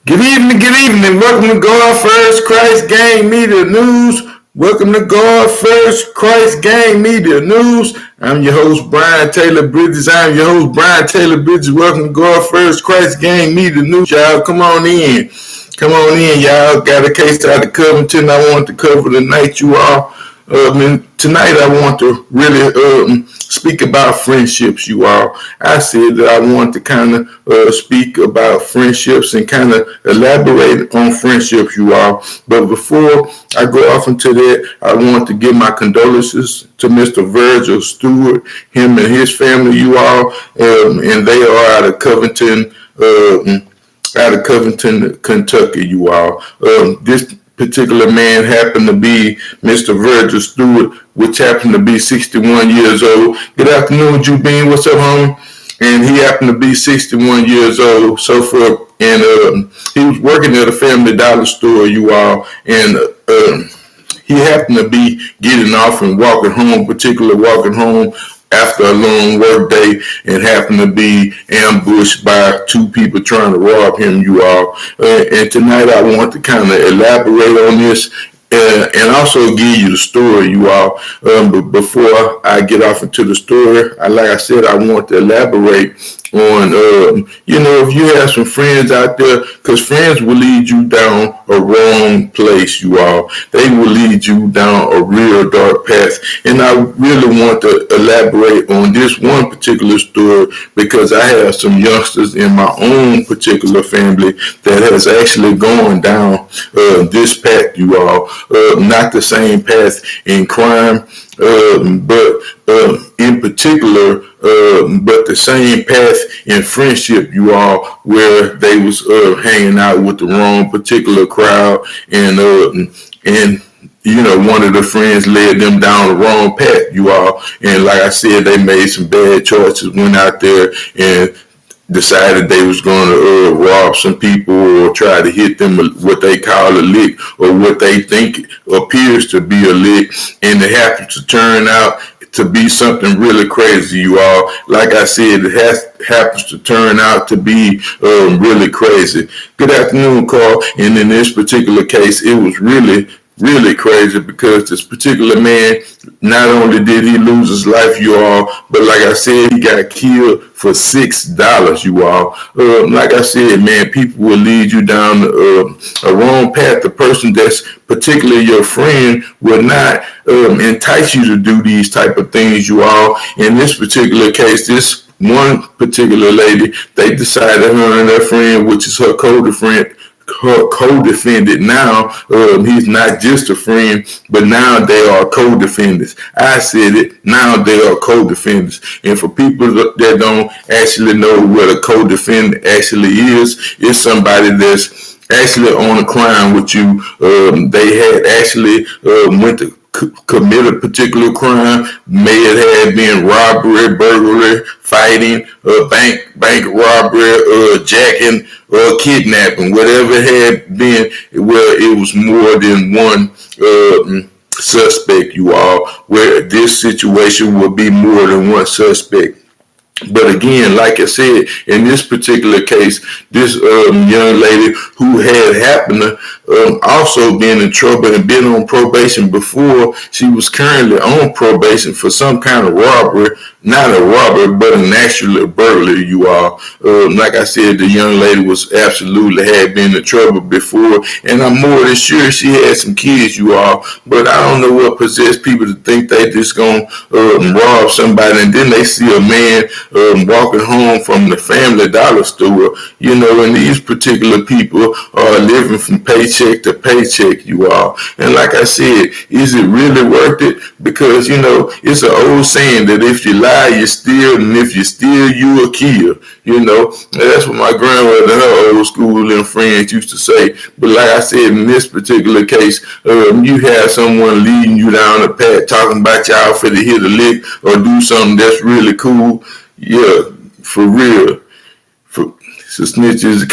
Good evening. Welcome to God First Christ Gang Media News. Welcome to God First Christ Gang Media News. I'm your host, Brian Taylor Bridges. Welcome to God First Christ Gang Media News. Y'all, come on in. Y'all. Got a case out of Covington I want to cover tonight, you all. Tonight I want to really speak about friendships, you all. I said that I want to kind of speak about friendships and kind of elaborate on friendships, you all. But before I go off into that, I want to give my condolences to Mr. Virgil Stewart, him and his family, you all. And they are out of Covington, Kentucky, you all. This particular man happened to be Mr. Virgil Stewart, which happened to be 61 years old. Good afternoon, Jubin. What's up, homie? And he happened to be 61 years old. He was working at a Family Dollar store, you all, and he happened to be getting off and walking home after a long work day, and happened to be ambushed by two people trying to rob him, you all. And tonight I want to kind of elaborate on this and also give you the story, you all. But before I get off into the story, like I said, I want to elaborate on, if you have some friends out there, because friends will lead you down a wrong place, you all. They will lead you down a real dark path. And I really want to elaborate on this one particular story because I have some youngsters in my own particular family that has actually gone down this path, you all. Not the same path in crime, but in particular, but the same path in friendship, you all, where they was hanging out with the wrong particular crowd, and one of the friends led them down the wrong path, you all. And like I said, they made some bad choices, went out there and decided they was going to rob some people or try to hit them with what they call a lick, or what they think appears to be a lick, and it happens to turn out to be something really crazy, you all. Like I said, it happens to turn out to be really crazy. Good afternoon, Carl. And in this particular case, it was really crazy because this particular man, not only did he lose his life, you all, but like I said, he got killed for $6, you all. Like I said, man, people will lead you down a wrong path. The person that's particularly your friend will not entice you to do these type of things, you all. In this particular case, this one particular lady, they decided her and her friend, which is her co-defendant now, he's not just a friend, but now they are co-defendants. I said it, now they are co-defendants. And for people that don't actually know what a co-defendant actually is, it's somebody that's actually on a crime with you. They had actually went to commit a particular crime. May it have been robbery, burglary, fighting, bank robbery, jacking, kidnapping, whatever it had been, where it was more than one suspect, you all, where this situation would be more than one suspect. But again, like I said, in this particular case, this young lady who had happened to also been in trouble and been on probation before, she was currently on probation for some kind of robbery, not a robbery, but an actual burglary, you all. Like I said, the young lady was absolutely had been in trouble before, and I'm more than sure she had some kids, you all. But I don't know what possessed people to think they just gonna rob somebody, and then they see a man walking home from the Family Dollar store, and these particular people are living from paycheck to paycheck, you all. And like I said, is it really worth it? Because, it's an old saying that if you lie, you steal, and if you steal, you will kill, That's what my grandmother and her old school and friends used to say. But like I said, in this particular case, you have someone leading you down the path, talking about y'all for to hit a lick or do something that's really cool. Yeah, for real. So snitches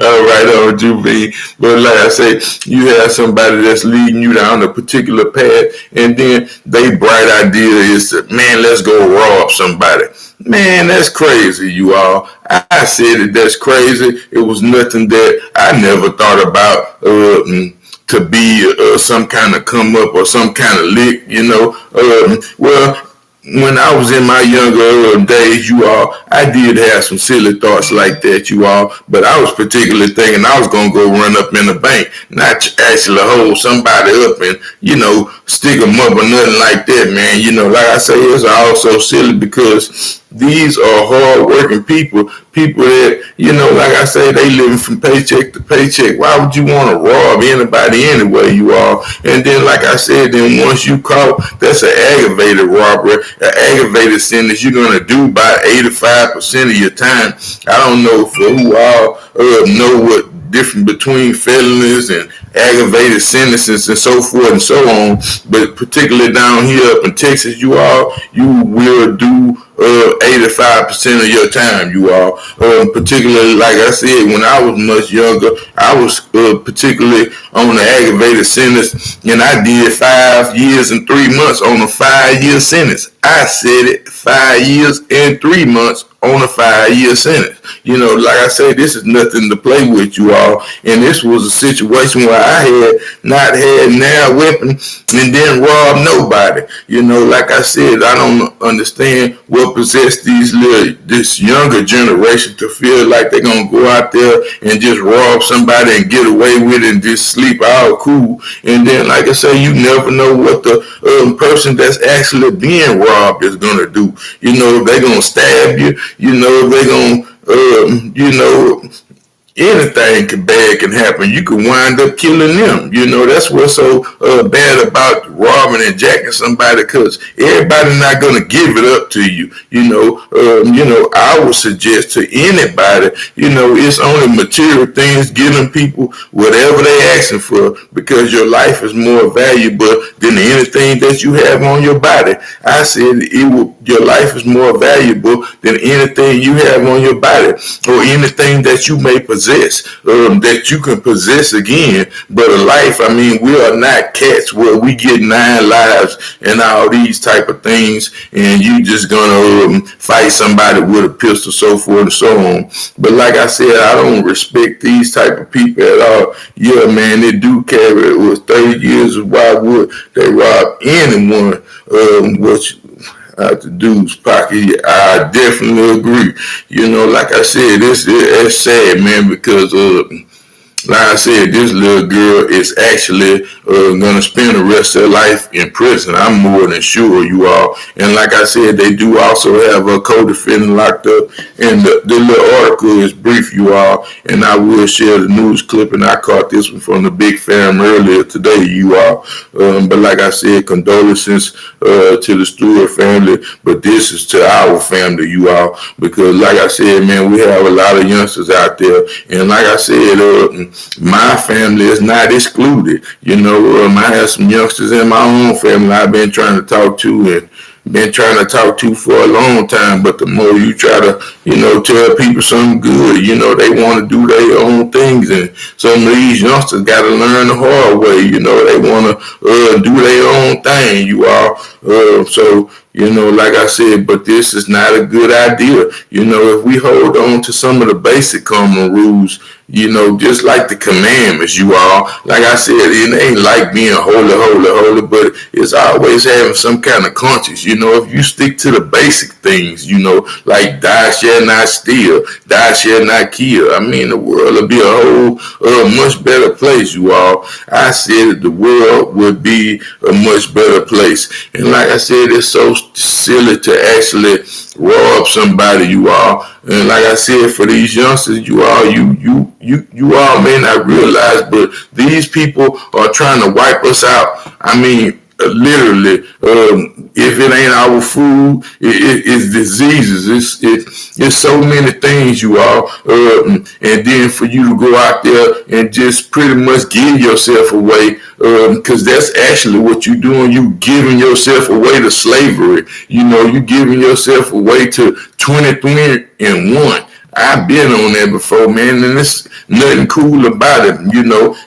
all right on Juve. But like I say, you have somebody that's leading you down a particular path, and then they bright idea is to, man, let's go rob somebody. Man, that's crazy, you all. I said it, that's crazy. It was nothing that I never thought about to be some kind of come up or some kind of lick, well, when I was in my younger days, you all, I did have some silly thoughts like that, you all, but I was particularly thinking I was going to go run up in the bank, not actually hold somebody up and, stick them up or nothing like that, man. Like I say, it's also silly because these are hard-working people that, like I say, they living from paycheck to paycheck. Why would you want to rob anybody anyway, you all? And then, like I said, then once you caught, that's an aggravated robbery, an aggravated sentence. You're going to do about 85% of your time. I don't know for who all know what different between felonies and aggravated sentences and so forth and so on, but particularly down here up in Texas, you will do 85% of your time, you all. Particularly, like I said, when I was much younger, I was particularly on the aggravated sentence, and I did 5 years and 3 months on a 5-year sentence. I said it, 5 years and 3 months on a 5-year sentence. Like I say, this is nothing to play with, you all. And this was a situation where I had not had now weapon and didn't rob nobody. Like I said, I don't understand what possessed this younger generation to feel like they're gonna go out there and just rob somebody and get away with it and just sleep all cool. And then, like I say, you never know what the person that's actually being robbed is gonna do. If they're gonna stab you, if they're gonna anything bad can happen. You can wind up killing them. That's what's so bad about robbing and jacking somebody, because everybody's not going to give it up to you. I would suggest to anybody, it's only material things giving people whatever they asking for, because your life is more valuable than anything that you have on your body. I said your life is more valuable than anything you have on your body or anything that you may possess. That you can possess again. But a life, we are not cats where we get 9 lives and all these type of things, and you just gonna fight somebody with a pistol, so forth and so on. But like I said, I don't respect these type of people at all. Yeah, man, they do carry it with 30 years. Why would they rob anyone? Which out the dude's pocket. I definitely agree. Like I said, it's sad, man, because like I said, this little girl is actually going to spend the rest of her life in prison. I'm more than sure, you all. And like I said, they do also have a co-defendant locked up. And the little article is brief, you all. And I will share the news clip. And I caught this one from the Big Fam earlier today, you all. But like I said, condolences to the Stewart family. But this is to our family, you all. Because like I said, man, we have a lot of youngsters out there. And like I said, my family is not excluded. I have some youngsters in my own family I've been trying to talk to and been trying to talk to for a long time. But the more you try to, tell people something good, they want to do their own things. And some of these youngsters got to learn the hard way. They want to do their own thing, you all. So, like I said, but this is not a good idea. If we hold on to some of the basic common rules, just like the commandments, you all, like I said, it ain't like being holy, but it's always having some kind of conscience. If you stick to the basic things, like thou shalt not steal, thou shalt not kill, the world will be a whole much better place, you all. I said the world would be a much better place. And like I said, it's so silly to actually rob somebody, you all. And like I said, for these youngsters, you all, you all may not realize, but these people are trying to wipe us out. Literally, if it ain't our food, it's diseases. It's so many things, you all. And then for you to go out there and just pretty much give yourself away, because that's actually what you're doing. You giving yourself away to slavery. You giving yourself away to 23 and 1. I've been on there before, man, and it's nothing cool about it,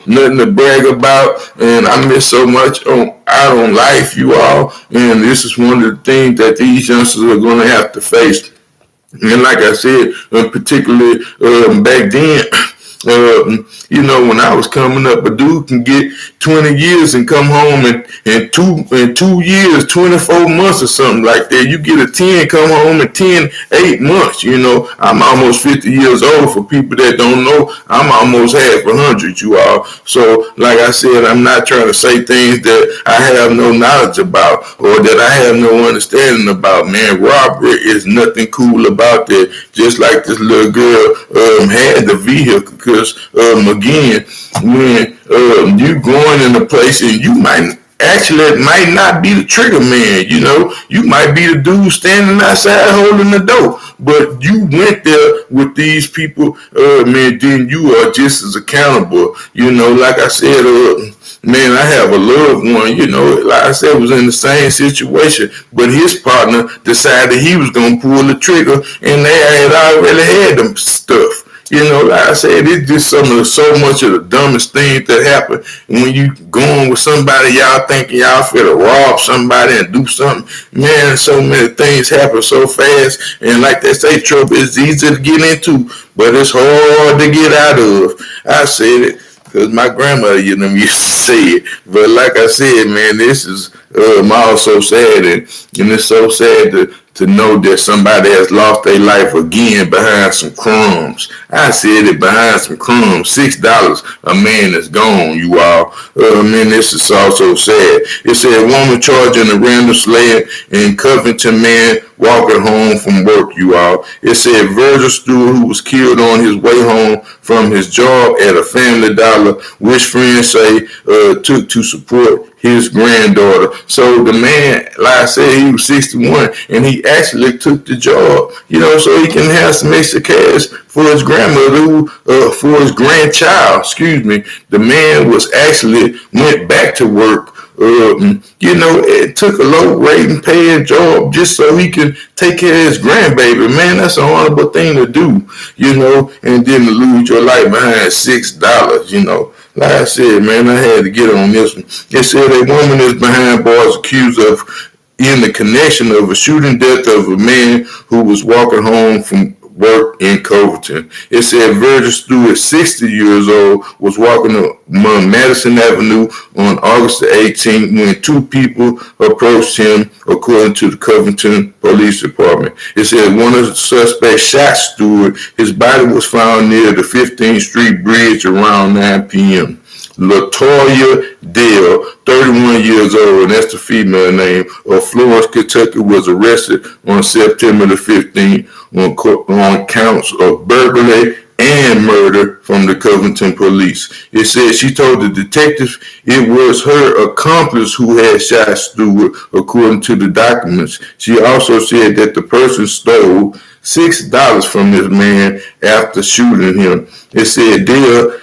nothing to brag about. And I miss so much out on life, you all. And this is one of the things that these youngsters are going to have to face. And like I said, particularly back then, when I was coming up, a dude can get 20 years and come home in 2 years, 24 months or something like that. You get a 10, come home in 8 months. I'm almost 50 years old. For people that don't know, I'm almost half 100, you all. So, like I said, I'm not trying to say things that I have no knowledge about or that I have no understanding about, man. Robbery is nothing cool about that. Just like this little girl had the vehicle, because again, when you going in a place and you might not be the trigger man, you might be the dude standing outside holding the door, but you went there with these people, man, then you are just as accountable. Like I said, man, I have a loved one, like I said, was in the same situation, but his partner decided he was going to pull the trigger, and they had already had them stuff. Like I said, it's just so much of the dumbest things that happen when you going with somebody, y'all thinking y'all finna rob somebody and do something. Man, so many things happen so fast, and like they say, trouble is easy to get into, but it's hard to get out of. I said it because my grandmother, used to say it. But like I said, man, this is also sad, and it's so sad to know that somebody has lost their life again behind some crumbs. I said it, behind some crumbs. $6, a man is gone, you all. Man, this is also sad. It said, woman charging a random sled in Covington, man, walking home from work, you all. It said Virgil Stewart, who was killed on his way home from his job at a Family Dollar, which friends say took to support his granddaughter. So the man, like I said, he was 61, and he actually took the job, so he can have some extra cash for his grandmother, for his grandchild, The man went back to work. It took a low rating paying job just so he can take care of his grandbaby. Man, that's a horrible thing to do, and then to lose your life behind $6, Like I said, man, I had to get on this one. It said a woman is behind bars accused of in the connection of a shooting death of a man who was walking home from work in Covington. It said Virgil Stewart, 60 years old, was walking along Madison Avenue on August the 18th when two people approached him, according to the Covington Police Department. It said one of the suspects shot Stewart. His body was found near the 15th Street Bridge around 9 p.m. Latoya Dale, 31 years old, and that's the female name, of Florence, Kentucky, was arrested on September the 15th on counts of burglary and murder from the Covington police. It said she told the detective it was her accomplice who had shot Stewart, according to the documents. She also said that the person stole $6 from this man after shooting him. It said Dale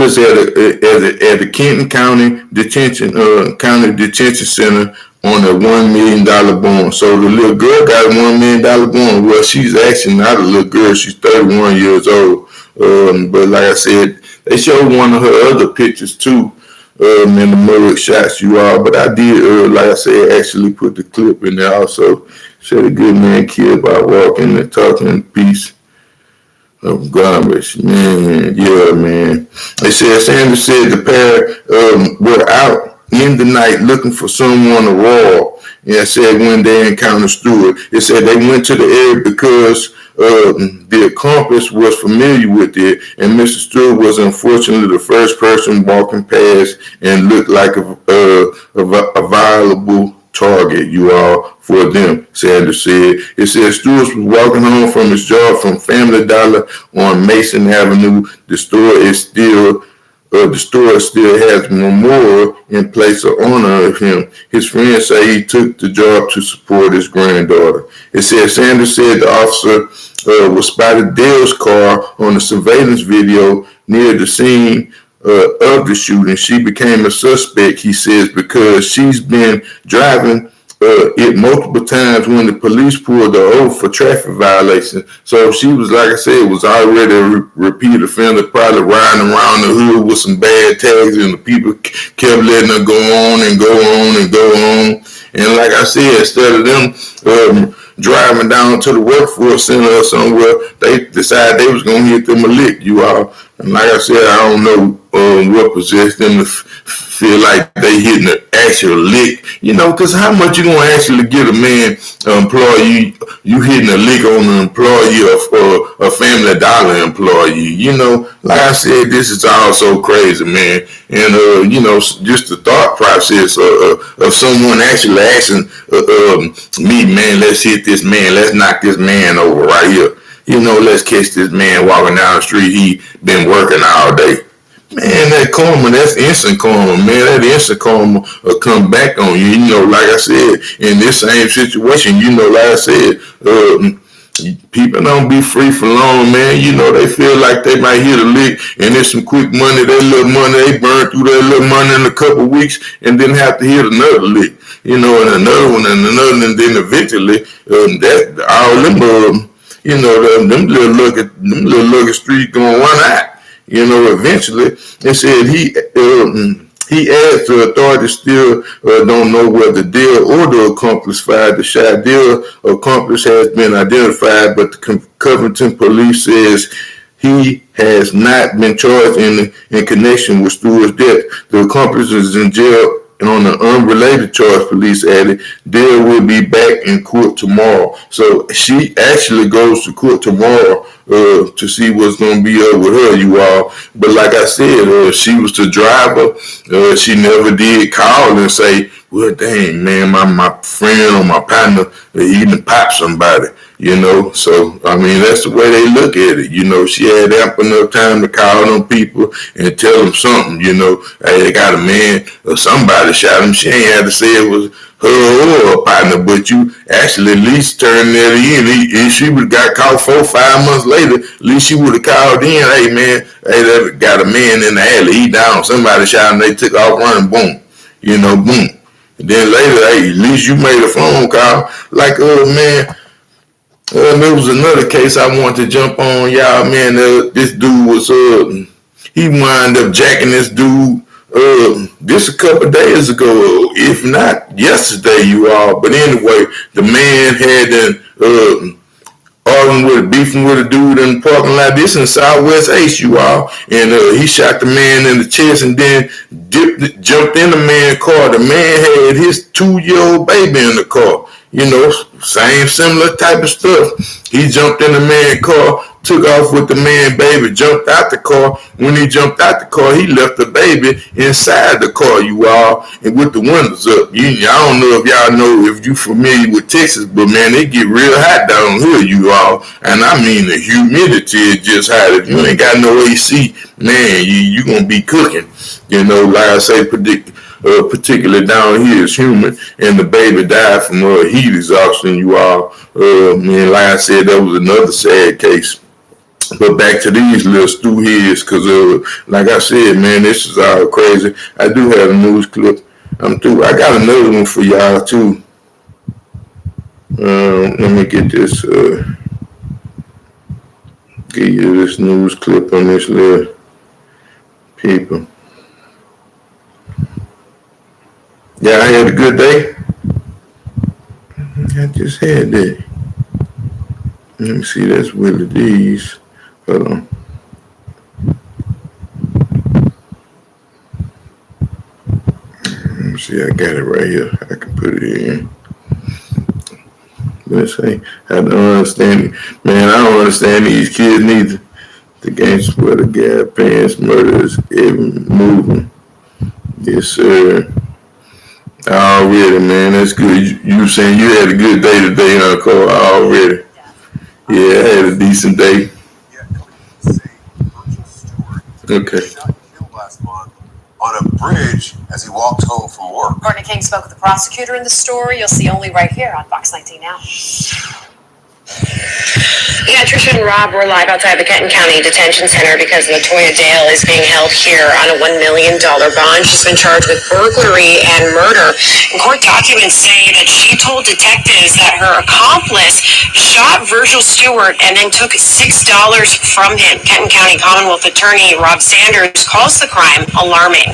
is at the Kenton County Detention Center on a $1 million bond. So the little girl got a $1 million bond. Well, she's actually not a little girl. She's 31 years old. But like I said, they showed one of her other pictures too, in the murder shots, you all. But I did, like I said, actually put the clip in there also. Said a good man killed by walking and talking in peace. Of garbage, man. Yeah, man. They said Sanders said the pair were out in the night looking for someone to rob. And it said when they encountered Stewart, it said they went to the area because the accomplice was familiar with it, and Mr. Stewart was unfortunately the first person walking past and looked like a viable target, you all, for them, Sanders said. It said Stewart was walking home from his job from Family Dollar on Mason Avenue. The store still has a memorial in place of honor of him. His friends say he took the job to support his granddaughter. It said Sanders said the officer was spotted Dale's car on the surveillance video near the scene of the shooting. She became a suspect, he says, because she's been driving it multiple times when the police pulled her over for traffic violation. So she was, like I said, was already a repeat offender, probably riding around the hood with some bad tags, and the people kept letting her go on and go on and go on. And like I said, instead of them driving down to the workforce center or somewhere, they decided they was gonna hit them a lick, you all. And like I said, I don't know what possessed them to feel like they hitting an actual lick, you know, because how much you gonna actually get a man, employee, you hitting a lick on an employee of a Family Dollar employee, you know? Like I said, this is all so crazy, man. And you know, just the thought process of someone actually asking me, man, let's hit this man, let's knock this man over right here. You know, let's catch this man walking down the street. He been working all day. Man, that karma, that's instant karma, man. That instant karma will come back on you. You know, like I said, in this same situation, you know, like I said, people don't be free for long, man. You know, they feel like they might hit a lick and it's some quick money. That little money, they burn through that little money in a couple of weeks and then have to hit another lick. You know, and another one and another, and then eventually, that all them, you know, them little lucky streets gonna run out. You know, eventually, they said he adds the authorities still don't know whether Dill or the accomplice fired the shot. Dill accomplice has been identified, but the Covington police says he has not been charged in connection with Stewart's death. The accomplice is in jail. And on an unrelated charge, police added, Dill will be back in court tomorrow. So she actually goes to court tomorrow to see what's going to be up with her, you all. But like I said, she was the driver. She never did call and say, well, dang, man, my friend or my partner, he done popped somebody. You know, so, I mean, that's the way they look at it. You know, she had ample enough time to call them people and tell them something, you know. Hey, they got a man or somebody shot him. She ain't had to say it was her or a partner, but you actually at least turned that in. If she would have got caught 4 or 5 months later, at least she would have called in, hey, man, hey, they got a man in the alley. He down. Somebody shot him. They took off running. Boom. You know, boom. And then later, hey, at least you made a phone call. Like, man, there was another case I wanted to jump on, y'all, man. This dude was, he wound up jacking this dude, this a couple of days ago, if not yesterday, you all. But anyway, the man had arguing beefing with a dude in the parking lot. This in Southwest Ace, you all. And he shot the man in the chest and then jumped in the man's car. The man had his 2-year-old baby in the car. You know, same similar type of stuff. He jumped in the man's car, took off with the man baby, jumped out the car. When he jumped out the car, he left the baby inside the car, you all, and with the windows up. I don't know if y'all know if you familiar with Texas, but man, they get real hot down here, you all. And I mean, the humidity is just hot. If you ain't got no AC, man, you gonna be cooking. You know, like I say, particularly down here is humid, and the baby died from heat exhaustion, you all. And like I said, that was another sad case. But back to these little stew heads, because like I said, man, this is all crazy. I do have a news clip. I'm through. I got another one for y'all too. Let me get this. Give you this news clip on this little people. Yeah, I had a good day. I just had that. Let me see, that's Willie D's. Hold on. Let me see, I got it right here. I can put it in. Let's say, I don't understand it. Man, I don't understand these kids neither. The gangsters wear the gap pants, murders, every movement. Yes, sir. Already, man, that's good. You saying you had a good day today, huh, Cole? Already. Yeah, I had a decent day. Okay. Shot and killed last month on a bridge as he walked home from work. Courtney King spoke with the prosecutor in the story. You'll see only right here on Fox 19 Now. Yeah, Trisha and Rob, we're live outside the Kenton County Detention Center because Latoya Dale is being held here on a $1 million bond. She's been charged with burglary and murder. And court documents say that she told detectives that her accomplice shot Virgil Stewart and then took $6 from him. Kenton County Commonwealth Attorney Rob Sanders calls the crime alarming.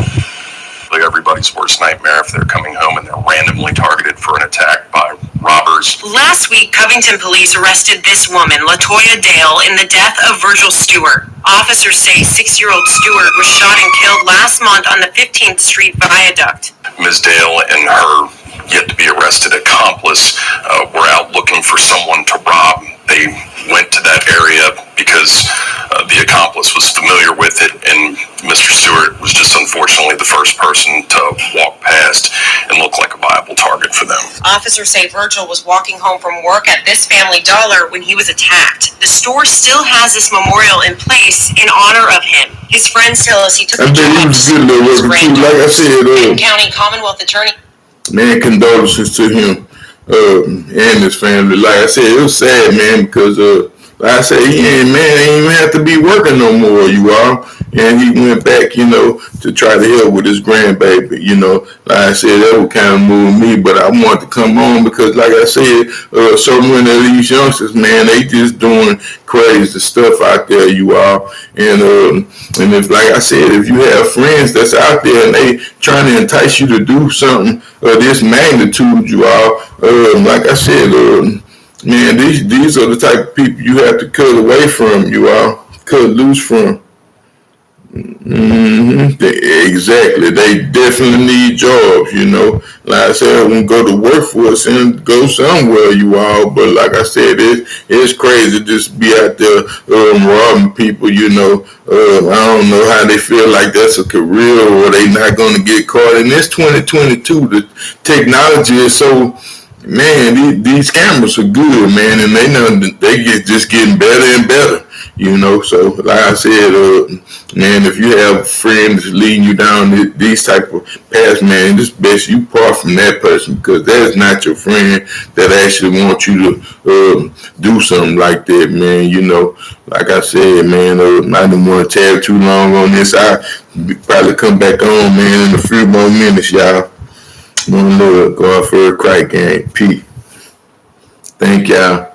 Like everybody's worst nightmare if they're coming home and they're randomly targeted for an attack by robbers. Last week, Covington police arrested this woman, Latoya Dale, in the death of Virgil Stewart. Officers say 6-year-old Stewart was shot and killed last month on the 15th Street Viaduct. Ms. Dale and her yet-to-be-arrested accomplice were out looking for someone to rob. They went to that area because the accomplice was familiar with it, and Mr. Stewart was just unfortunately the first person to walk past and look like a viable target for them. Officers say Virgil was walking home from work at this Family Dollar when he was attacked. The store still has this memorial in place in honor of him. His friends tell us he took the job. Like I said, County Commonwealth Attorney. Man, condolences to him and his family. Like I said, it was sad, man, because like I said, he ain't even have to be working no more, you all. And he went back, to try to help with his grandbaby, Like I said, that would kind of move me, but I wanted to come on because, like I said, so many of these youngsters, man, they just doing crazy stuff out there, you all. And if, like I said, if you have friends that's out there and they trying to entice you to do something of this magnitude, you all, like I said, man, these are the type of people you have to cut away from, you all, cut loose from. Exactly. They definitely need jobs, Like I said, I want to go to workforce and go somewhere, you all. But like I said, it's crazy to just be out there robbing people, I don't know how they feel like that's a career or they not going to get caught. And it's 2022. The technology is so... Man, these cameras are good, man, and they just getting better and better, So, like I said, man, if you have friends leading you down these type of paths, man, it's best you part from that person because that's not your friend that actually wants you to do something like that, man. Like I said, man, I didn't want to tab too long on this. I'll probably come back on, man, in a few more minutes, y'all. One Lord, go out for a crack game. Peace. Thank y'all.